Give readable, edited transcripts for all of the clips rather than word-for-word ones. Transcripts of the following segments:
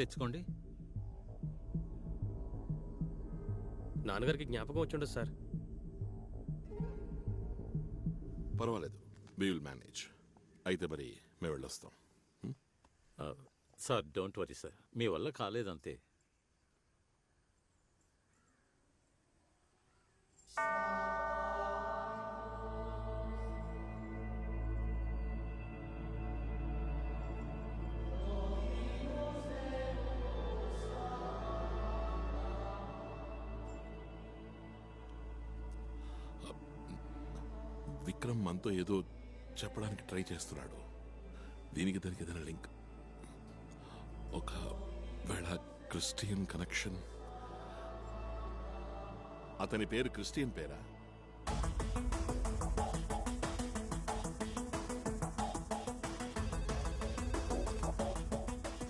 తెచ్చుకోండి. నాన్నగారికి జ్ఞాపకం వచ్చుండదు సార్. పర్వాలేదు, వి విల్ మేనేజ్. అయితే మరి మేము వెళ్ళొస్తాం. సార్ డోంట్ వరీ సార్, మీ వల్ల కాలేదంతే. విక్రమ్ మనతో ఏదో చెప్పడానికి ట్రై చేస్తున్నాడు. దీనికి దానికి ఏదైనా లింక్, ఒకవేళ క్రిస్టియన్ కనెక్షన్. అతని పేరు క్రిస్టియన్ పేరా?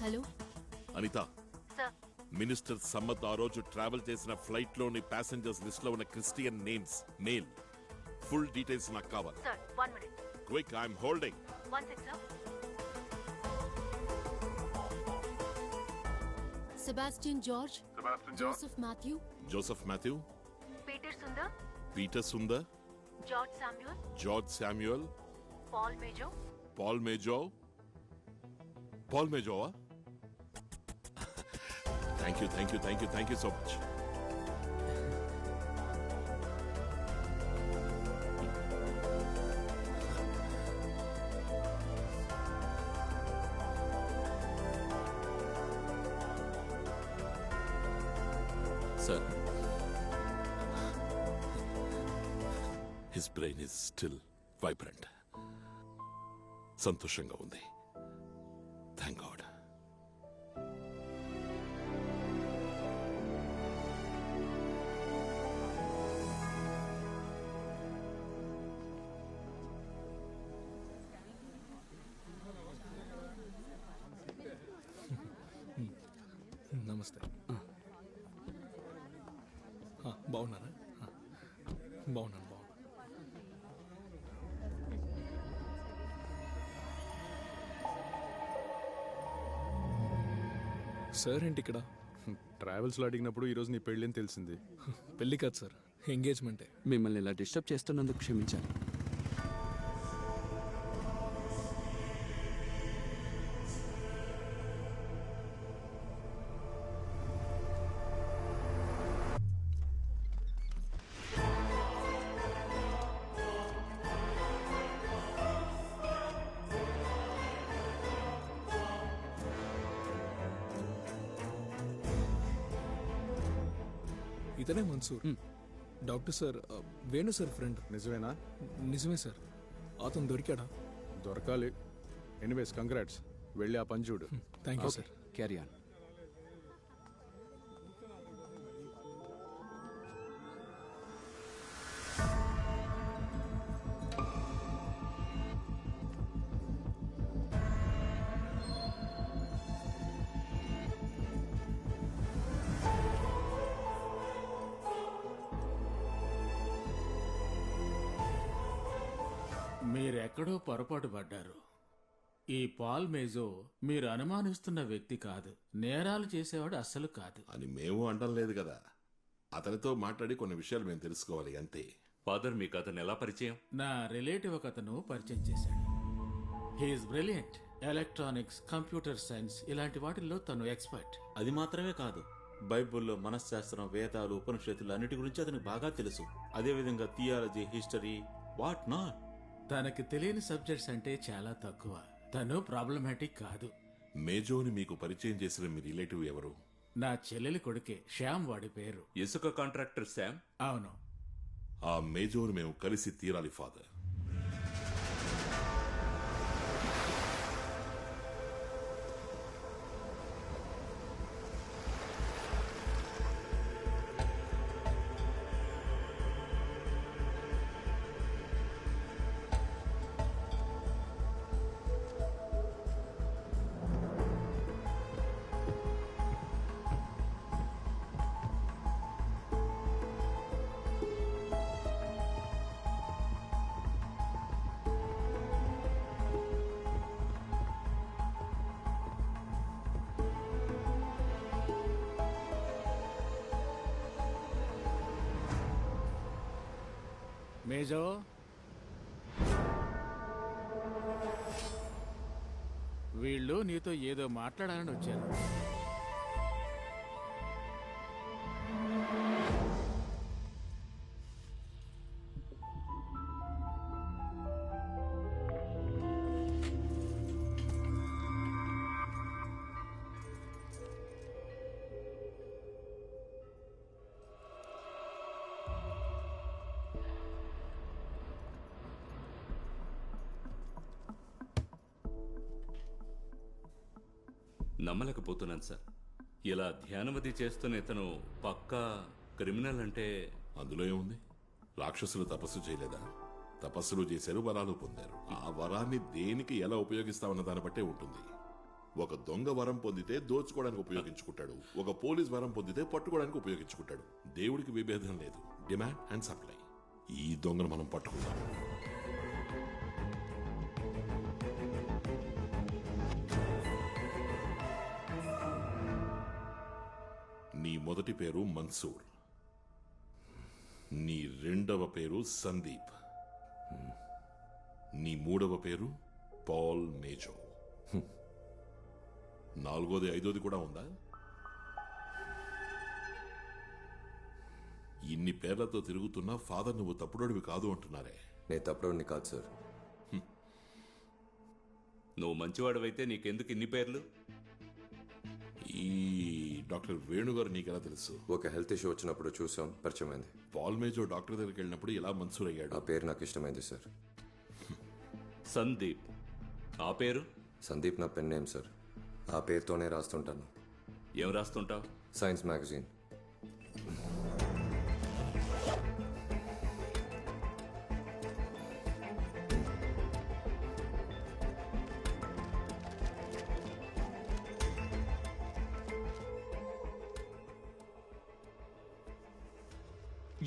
హలో అనిత, మినిస్టర్ సమ్మత్ ఆ రోజు ట్రావెల్ చేసిన ఫ్లైట్ లోని ప్యాసింజర్స్ లిస్ట్ లో ఉన్న Christian names, male, full details నాకు కావాలి. Quick, I'm holding. Sebastian George, Joseph Mathew, Peter Sundar, George Samuel, Paul మేజోవా. Thank you so much. Sir, his brain is still vibrant. సంతోషంగా ఉంది. Thank God. నమస్తే. బాగున్నారా? బాగున్నాను. సార్ ఏంటి ఇక్కడ? ట్రావెల్స్లో అడిగినప్పుడు ఈరోజు నీ పెళ్ళి అని తెలిసింది. పెళ్ళి కాదు సార్, ఎంగేజ్మెంటే. మిమ్మల్ని ఇలా డిస్టర్బ్ చేస్తున్నందుకు క్షమించాలి. ఇతనే Mansoor. Doctor sir, Venu sir friend. నిజమేనా? నిజమే సార్. అతను దొరికాడా? దొరకాలి. Anyways congrats. వెళ్ళి ఆ పని చూడు. Thank you sir. Carry on. మీరెక్కడో పొరపాటు పడ్డారు. ఈ పాల్ మేజో మీరు అనుమానిస్తున్న వ్యక్తి కాదు. నేరాలు చేసేవాడు అస్సలు కాదు అని మేము అంటం లేదు కదా. అతనితో మాట్లాడి కొన్ని విషయాలు మేము తెలుసుకోవాలి అంతే. ఫాదర్, మీకు అతను ఎలా పరిచయం? నా రిలేటివ్ ఒక అతను పరిచయం చేశాడు. He is brilliant. Electronics, computer science ఇలాంటి వాటిల్లో తను ఎక్స్పర్ట్. అది మాత్రమే కాదు, బైబుల్లో మనశ్శాస్త్రం, వేదాలు, ఉపనిషత్తులు అన్నిటి గురించి అతనికి బాగా తెలుసు. అదేవిధంగా థియాలజీ, హిస్టరీ, వాట్ నాట్. తనకి తెలియని సబ్జెక్ట్స్ అంటే చాలా తక్కువ. తను ప్రాబ్లమాటిక్ కాదు. మేజోని మీకు పరిచయం చేసిన మీ రిలేటివ్ ఎవరు? నా చెల్లెలి కొడుకే, శ్యామ్ వాడి పేరు. ఇసుక కాంట్రాక్టర్ శామ్? అవును. ఆ మేజోని మేము కలిసి తీరాలి ఫాదర్. మేజో, వీళ్ళు నీతో ఏదో మాట్లాడాలని వచ్చారు. నమ్మలేకపోతున్నాను సార్. ఇలా ధ్యానమది చేస్తున్న ఇతను పక్కా క్రిమినల్ అంటే అందులో ఏముంది? రాక్షసులు తపస్సు చేయలేదా? తపస్సులు చేశారు, వరాలు పొందారు. ఆ వరాన్ని దేనికి ఎలా ఉపయోగిస్తామన్న దాన్ని బట్టే ఉంటుంది. ఒక దొంగ వరం పొందితే దోచుకోవడానికి ఉపయోగించుకుంటాడు, ఒక పోలీస్ వరం పొందితే పట్టుకోవడానికి ఉపయోగించుకుంటాడు. దేవుడికి విభేదం లేదు, డిమాండ్ అండ్ సప్లై. ఈ దొంగను మనం పట్టుకుందాం. నీ మొదటి పేరు మన్సూర్, నీ రెండవ పేరు సందీప్, నీ మూడవ పేరు పాల్ మేజో. నాలుగోది ఐదోది కూడా ఉందా? ఇన్ని పేర్లతో తిరుగుతున్నా ఫాదర్ నువ్వు తప్పుడోడివి కాదు అంటున్నారే. నేను తప్పుడోడిని కాదు సార్. నువ్వు మంచివాడవైతే నీకెందుకు ఇన్ని పేర్లు? ఈ డాక్టర్ వేణుగారు నీకెలా తెలుసు? ఒక హెల్త్ ఇష్యూ వచ్చినప్పుడు చూసాం, పరిచయం అయింది. పాల్ మేజో డాక్టర్ దగ్గరికి వెళ్ళినప్పుడు ఇలా మన్సూర్ అయ్యాడు. ఆ పేరు నాకు ఇష్టమైంది సార్. సందీప్, ఆ పేరు? సందీప్ నా పెన్ నేమ్ సార్. ఆ పేరుతోనే రాస్తుంటాను. ఏం రాస్తుంటావు? Science magazine.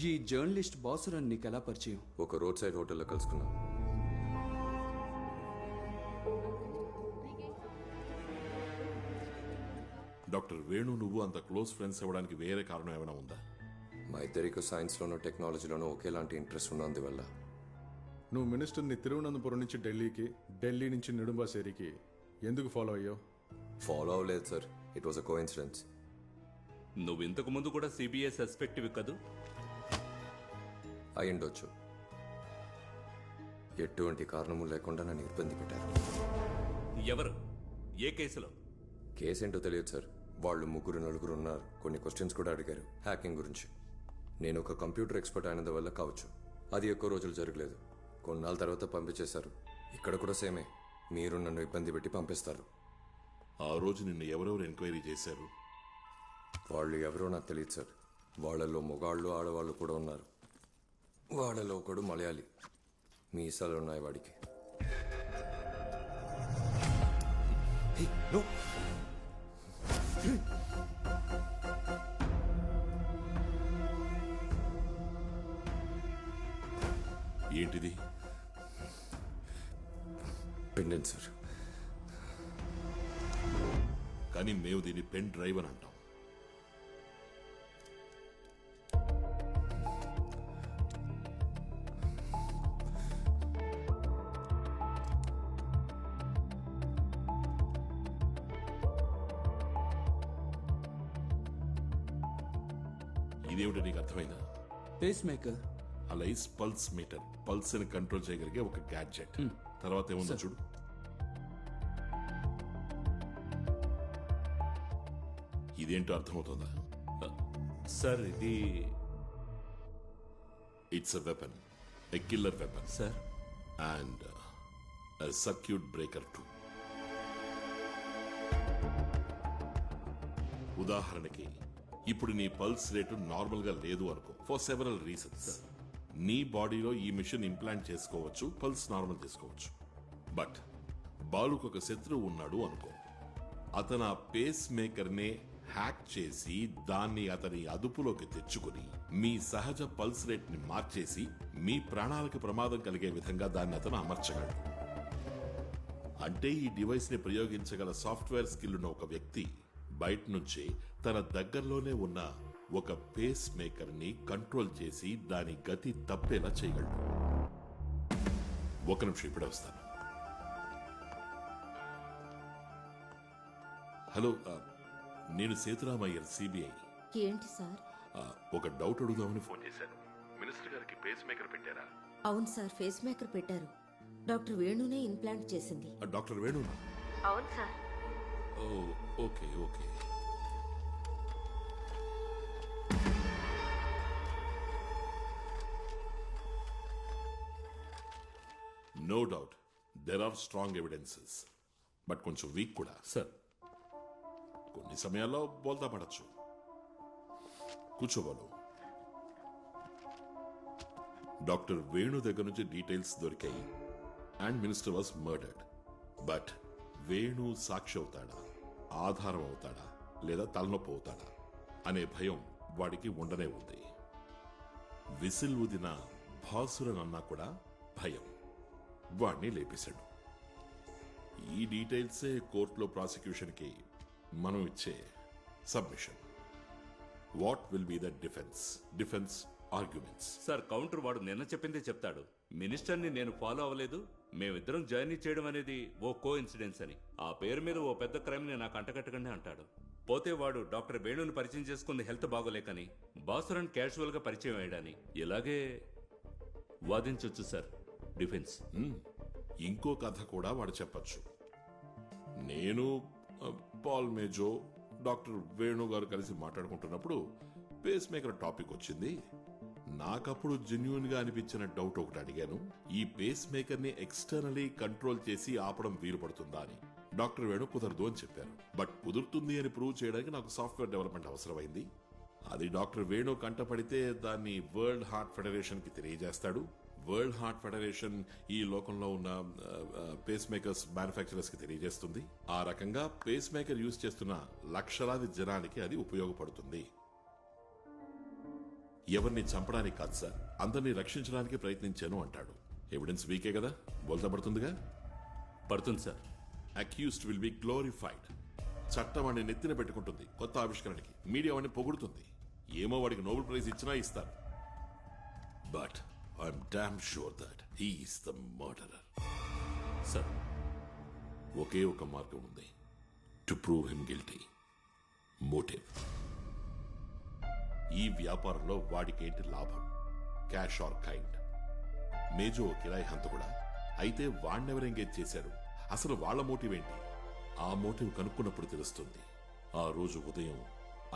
ఈ జర్నలిస్ట్ బాసురని నీకు ఎలా పరిచయం? ఒక రోడ్ సైడ్ హోటల్లో కలుసుకున్నాం. డాక్టర్ వేణు నువ్వు అంత క్లోజ్ ఫ్రెండ్స్ అవ్వడానికి వేరే కారణం ఏమైనా ఉందా? మా ఇద్దరికి సైన్స్లోనూ టెక్నాలజీలోనూ ఒకేలాంటి ఇంట్రెస్ట్ ఉన్నందువల్ల. నువ్వు మినిస్టర్ని తిరువనంతపురం నుంచి ఢిల్లీకి, ఢిల్లీ నుంచి నెడుంబాసేరికి ఎందుకు ఫాలో అయ్యావు? ఫాలో అవ్వలేదు sir, it was a coincidence. నువ్వు ఇంతకు ముందు కూడా సిబిఐ సస్పెక్టివ్ కదూ? అయ్యుండొచ్చు. ఎటువంటి కారణము లేకుండా నన్ను ఇబ్బంది పెట్టారు. ఎవరు? ఏ కేసులో? కేసేంటో తెలియదు సార్. వాళ్ళు ముగ్గురు నలుగురు ఉన్నారు. కొన్ని క్వశ్చన్స్ కూడా అడిగారు హ్యాకింగ్ గురించి. నేను ఒక కంప్యూటర్ ఎక్స్పర్ట్ అయినందువల్ల కావచ్చు. అది ఎక్కువ రోజులు జరగలేదు. కొన్నాళ్ళ తర్వాత పంపించేశారు. ఇక్కడ కూడా సేమే, మీరు నన్ను ఇబ్బంది పెట్టి పంపిస్తారు. ఆ రోజు నిన్ను ఎవరెవరు ఎంక్వైరీ చేశారు? వాళ్ళు ఎవరో నాకు తెలియదు సార్. వాళ్ళలో మొగాళ్ళు ఆడవాళ్ళు కూడా ఉన్నారు. వాళ్ళలో ఒకడు మలయాళీ, మీసాలు ఉన్నాయి వాడికి. ఏంటిది? Pendant sir. కానీ మేము దీన్ని పెన్ డ్రైవ్ అని అంటాం. ఇదేమిటో నీకు అర్థమైందా? Pace maker. Alias pulse meter, pulse ని కంట్రోల్ చేయగలిగే ఒక గ్యాడ్జెట్. తర్వాత ఏముందో చూడు. ఇదేంటో అర్థమవుతుందా? సార్ ఇది it's a weapon, a killer weapon sir, and a circuit breaker two. ఉదాహరణకి ఇప్పుడు నీ పల్స్ రేటు నార్మల్ గా లేదు అనుకో, ఫర్ సెవెరల్ రీజన్స్. నీ బాడీలో ఈ మిషన్ ఇంప్లాంట్ చేసుకోవచ్చు, పల్స్ నార్మల్ చేసుకోవచ్చు. బట్ బాలుకు ఒక శత్రువు ఉన్నాడు అనుకో, అతను ఆ పేస్ మేకర్ నే హ్యాక్ చేసి దాన్ని అతని అదుపులోకి తెచ్చుకుని మీ సహజ పల్స్ రేట్ ని మార్చేసి మీ ప్రాణాలకు ప్రమాదం కలిగే విధంగా దాన్ని అతను అమర్చగలడు. అంటే ఈ డివైస్ ని ప్రయోగించగల సాఫ్ట్వేర్ స్కిల్ ఉన్న ఒక వ్యక్తి బయట నుంచి తన దగ్గరలోనే ఉన్న ఒక పేస్ మేకర్ ని కంట్రోల్ చేసి దాని గతి తప్పేలా చేయగలడు. ఒక నిమిషం ఇప్పుడే వస్తాను. హలో, నేను సేతురామయ్యర్, సిబిఐ. ఏంటి సార్? ఒక డౌట్ అడుగుదామని ఫోన్ చేశాను. మినిస్టర్ గారికి పేస్ మేకర్ పెట్టారా? అవును సార్, ఫేస్ మేకర్ పెట్టారు. డాక్టర్ వేణునే ఇంప్లాంట్ చేసింది. డాక్టర్ వేణు? అవును sir. Oh, okay okay. No doubt there are strong evidences, but కొంచెం వీక్ కూడా. సార్, కొన్ని సమయాల్లో బోల్తా పడచ్చు. కూర్చోవాలు. డాక్టర్ వేణు దగ్గర నుంచి డీటెయిల్స్ దొరికాయి and minister was murdered. But Venu సాక్షి అవుతాడా, ఆధారం అవుతాడా, లేదా తలనొప్పి అవుతాడా అనే భయం వాడికి ఉండనే ఉంది. విసిల్ ఊదిన భాసురన్ అన్నా కూడా భయం వాడిని లేపేశాడు. ఈ డీటెయిల్సే కోర్టులో ప్రాసిక్యూషన్కి మనం ఇచ్చే submission. What will be the defence arguments? Sir, counter వాడు నిన్న చెప్పిందే చెప్తాడు. మినిస్టర్ని నేను ఫాలో అవ్వలేదు, మేమిద్దరం జర్నీ చేయడం అనేది ఓ కో ఇన్సిడెన్స్ అని. ఆ పేరు మీద ఓ పెద్ద క్రైమ్ ని నాకు అంటగట్టకండి అంటాడు. పోతే వాడు డాక్టర్ వేణుని పరిచయం చేసుకుంది హెల్త్ బాగోలేకని, బాసురన్ క్యాజువల్ గా పరిచయం అయ్యాడని. ఇలాగే వాదించొచ్చు సార్ డిఫెన్స్. ఇంకో కథ కూడా వాడు చెప్పచ్చు. నేను పాల్ మేజో, డాక్టర్ వేణు గారు కలిసి మాట్లాడుకుంటున్నప్పుడు పేస్ మేకర్ టాపిక్ వచ్చింది. నాకప్పుడు జెన్యూన్ గా అనిపించిన డౌట్ ఒకటి అడిగాను. ఈ పేస్ మేకర్ ని ఎక్స్టర్నలీ కంట్రోల్ చేసి ఆపడం వీలు పడుతుందా అని. డాక్టర్ వేణు కుదరదు అని చెప్పారు. బట్ కుదురుతుంది అని ప్రూవ్ చేయడానికి నాకు సాఫ్ట్వేర్ డెవలప్మెంట్ అవసరమైంది. అది డాక్టర్ వేణు కంటపడితే దాన్ని వరల్డ్ హార్ట్ ఫెడరేషన్ కి తెలియజేస్తాడు. వరల్డ్ హార్ట్ ఫెడరేషన్ ఈ లోకంలో ఉన్న పేస్ మేకర్స్ మ్యానుఫ్యాక్చరర్స్ కి తెలియజేస్తుంది. ఆ రకంగా పేస్ మేకర్ యూజ్ చేస్తున్న లక్షలాది జనానికి అది ఉపయోగపడుతుంది. ఎవరిని చంపడానికి కాదు సార్, అందరినీ రక్షించడానికి ప్రయత్నించాను అంటాడు. ఎవిడెన్స్ వీకే కదా, బోల్తా పడుతుందిగా? పడుతుంది sir. Accused will be glorified. చట్టం వాడిని నెత్తిన పెట్టుకుంటుంది. కొత్త ఆవిష్కరణకి మీడియా వాడిని పొగుడుతుంది. ఏమో వాడికి నోబెల్ ప్రైజ్ ఇచ్చినా ఇస్తారు. But I'm damn sure that he is the murderer. Sir, ఒకే ఒక మార్గం ఉంది to prove him guilty. Motive. ఈ వ్యాపారంలో వాడికేంటి లాభం? Cash or kind. మేజో కిరాయి హంతకుడా? అయితే వాణ్ణెవరు ఎంగేజ్ చేశారు? అసలు వాళ్ళ మోటివ్ ఏంటి? ఆ మోటివ్ కనుక్కున్నప్పుడు తెలుస్తుంది. ఆ రోజు ఉదయం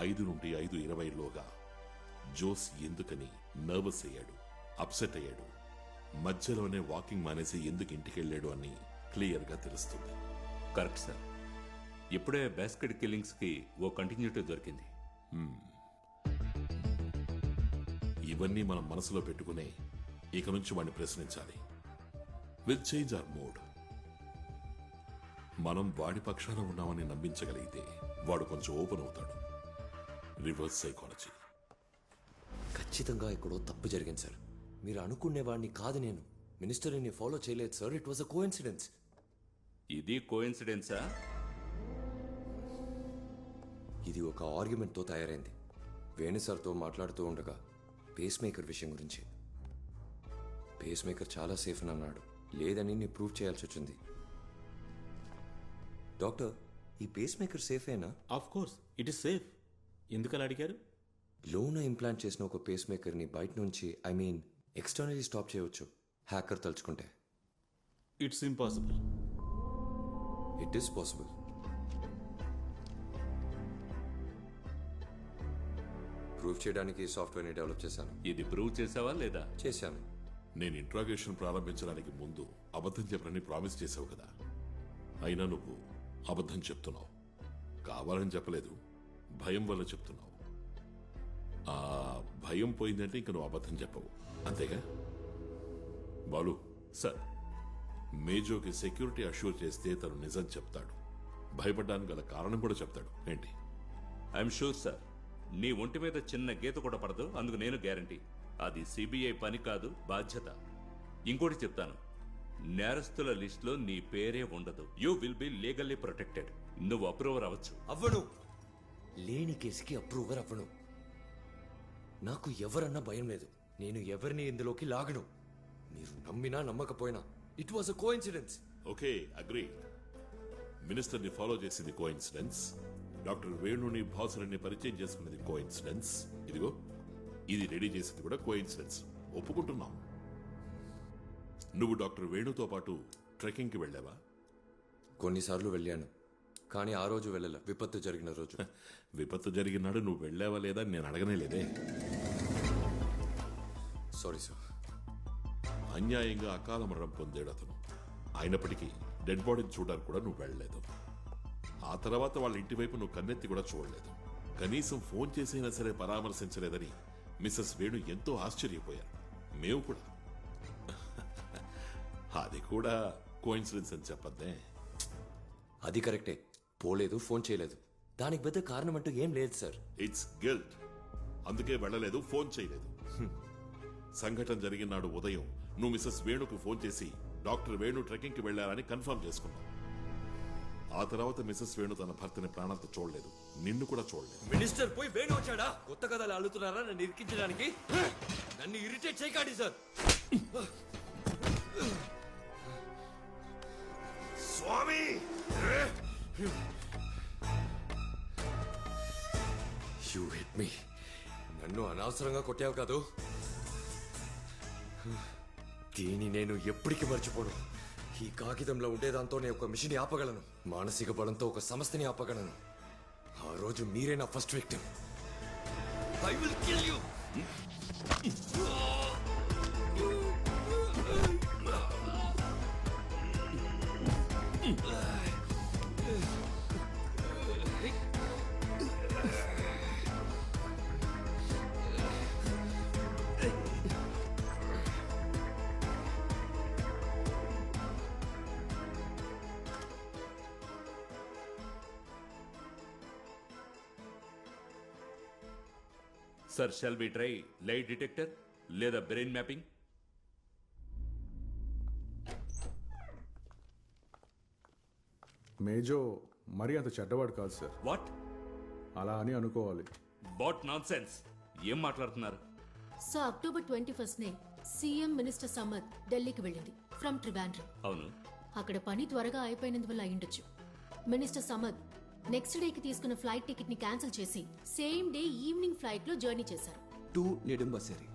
5 నుండి 5:20లోగా జోస్ ఎందుకని నర్వస్ అయ్యాడు, అప్సెట్ అయ్యాడు, మధ్యలోనే వాకింగ్ మానేసి ఎందుకు ఇంటికెళ్ళాడు అని క్లియర్ గా తెలుస్తుంది. Correct sir. ఇప్పుడే బాస్కెట్ కిల్లింగ్స్ కి ఓ కంటిన్యూటీ దొరికింది. ఇవన్నీ మనం మనసులో పెట్టుకునే ఇక నుంచి వాడిని ప్రశ్నించాలి. Will change our mood. మనం వాడి పక్షాన ఉన్నామని నమ్మించగలిగితే వాడు కొంచెం ఓపెన్ అవుతాడు. Reverse psychology. ఖచ్చితంగా ఎక్కడో తప్పు జరిగింది సార్. మీరు అనుకునేవాడిని కాదు నేను. మినిస్టర్ని ఫాలో చేయలేదు sir. It was a coincidence. ఇది కోఇన్సిడెన్సా? ఇది ఒక ఆర్గ్యుమెంట్తో తయారైంది. వేణు సార్తో మాట్లాడుతూ ఉండగా పేస్ మేకర్ విషయం గురించి. పేస్ మేకర్ చాలా సేఫ్ అని అన్నాడు. లేదని నేను ప్రూవ్ చేయాల్సి వచ్చింది. డాక్టర్, ఈ పేస్ మేకర్ సేఫేనా? Of course it is safe. ఎందుకలా అడిగారు? లోన ఇంప్లాంట్ చేసిన ఒక పేస్ మేకర్ని బయట నుంచి ఎక్స్టర్నలీ స్టాప్ చేయవచ్చు హ్యాకర్ తలుచుకుంటే. It's impossible. It is possible. Prove చేయడానికి సాఫ్ట్వేర్ని డెవలప్ చేశాను. ఇది ప్రూవ్ చేసావా లేదా? చేశాను. నేను ఇంట్రాగేషన్ ప్రారంభించడానికి ముందు అబద్ధం చెప్పనని ప్రామిస్ చేసావు కదా. అయినా నువ్వు అబద్ధం చెప్తున్నావు. కావాలని చెప్పలేదు, భయం వల్ల చెప్తున్నావు. ఆ భయం పోయిందంటే ఇంక నువ్వు అబద్ధం చెప్పవు, అంతేగా? బాలు సార్, మేజోకి సెక్యూరిటీ అష్యూర్ చేస్తే తను నిజం చెప్తాడు. భయపడ్డానికి గల కారణం కూడా చెప్తాడు. ఏంటి? I'm sure sir. నీ ఒంటి మీద చిన్న గీత కూడా పడదు, అందుకు నేను గ్యారంటీ. అది సిబిఐ పని కాదు, బాధ్యత. ఇంకోటి చెప్తాను, నేరస్తుల లిస్టులో నీ పేరే ఉండదు. You will be legally protected. నువ్వు అప్రూవర్ అవ్వచ్చు. అవ్వను. లేని కేసుకి అప్రూవర్ అవ్వను. నాకు ఎవరన్నా భయం లేదు. నేను ఎవరిని ఇందులోకి లాగను. మీరు నమ్మినా నమ్మకపోయినా it was a coincidence. Okay, agree. మినిస్టర్ని ఫాలో చేసింది కోఇన్సిడెన్స్. డాక్టర్ వేణుని భాసుని పరిచయం చేసుకున్నది కోఇన్సిడెన్స్. ఇదిగో ఇది రెడీ చేసింది కూడా కోఇన్సిడెన్స్. ఒప్పుకుంటున్నాం. నువ్వు డాక్టర్ వేణుతో పాటు ట్రెక్కింగ్కి వెళ్ళావా? కొన్నిసార్లు వెళ్ళాను, కానీ ఆ రోజు వెళ్ళలే. విపత్తు జరిగిన రోజు. విపత్తు జరిగినాడు నువ్వు వెళ్ళావా లేదా అని నేను అడగనే లేదే. Sorry sir. అన్యాయంగా అకాల మరణం పొందాడు అతను. అయినప్పటికీ డెడ్ బాడీని చూడడానికి కూడా నువ్వు వెళ్ళలేదు. ఆ తర్వాత వాళ్ళ ఇంటి వైపు నువ్వు కన్నెత్తి కూడా చూడలేదు. కనీసం ఫోన్ చేసైనా సరే పరామర్శించలేదని మిస్సెస్ వేణు ఎంతో ఆశ్చర్యపోయారు. మేము కూడా. అది కూడా కోఇన్సిడెన్స్ అని చెప్పద్దే. అది కరెక్టే. పోలేదు, ఫోన్ చేయలేదు. దానికి పెద్ద కారణం అంటూ ఏం లేదు సార్. It's guilt. అందుకే వెళ్ళలేదు, ఫోన్ చేయలేదు. సంఘటన జరిగిన నాడు ఉదయం నువ్వు మిస్సెస్ వేణుకు ఫోన్ చేసి డాక్టర్ వేణు ట్రెక్కింగ్కి వెళ్లారని కన్ఫర్మ్ చేసుకున్నావు. ఆ తర్వాత మిస్సెస్ వేణు తన భర్తని ప్రాణాలతో చూడలేదు, నిన్ను కూడా చూడలేదు. మినిస్టర్ పోయి వేణు వచ్చాడా? కొత్త కథలు అల్లుతున్నారా నన్ను ఇరికించడానికి? నన్ను ఇరిటేట్ చేయకండి సార్. స్వామి, యూ హిట్ మీ. నన్ను అనవసరంగా కొట్టావు కాదు. దీన్ని నేను ఎప్పటికీ మర్చిపోను. ఈ కాగితంలో ఉండేదాంతో నేను ఒక మిషన్ ఆపగలను. మానసిక బలంతో ఒక సంస్థని ఆపగలను. ఆ రోజు మీరే నా first victim. I will kill you. Sir, shall be try lie detector లేదా బ్రెయిన్ మ్యాపింగ్? మేజో మరీ అంత చెడ్డవాడు కాదు సార్. వాట్? అలా అని అనుకోవాలి. What nonsense? ఏం మాట్లాడుతున్నారు? సో అక్టోబర్ 21నే సీఎం మినిస్టర్ సమద్ ఢిల్లీకి వెళ్ళింది ఫ్రమ్ ట్రివాండ్రం. అవును. అక్కడ పని త్వరగా అయిపోయినందువల్ల అయ్యుండొచ్చు. మినిస్టర్ సమద్ నెక్స్ట్ డేకి తీసుకున్న ఫ్లైట్ టికెట్ ని క్యాన్సిల్ చేసి సేమ్ డే ఈవినింగ్ ఫ్లైట్ లో జర్నీ చేశారు. టు నెడుంబసేరి.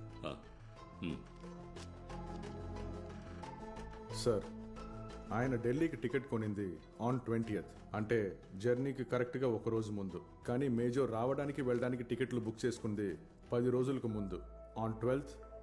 సార్, ఆయన ఢిల్లీకి టికెట్ కొనింది ఆన్ 20th, అంటే జర్నీకి కరెక్ట్గా ఒక రోజు ముందు. కానీ మేజో రావడానికి వెళ్ళడానికి టికెట్లు బుక్ చేసుకుంది 10 రోజులకు ముందు, ఆన్ 12th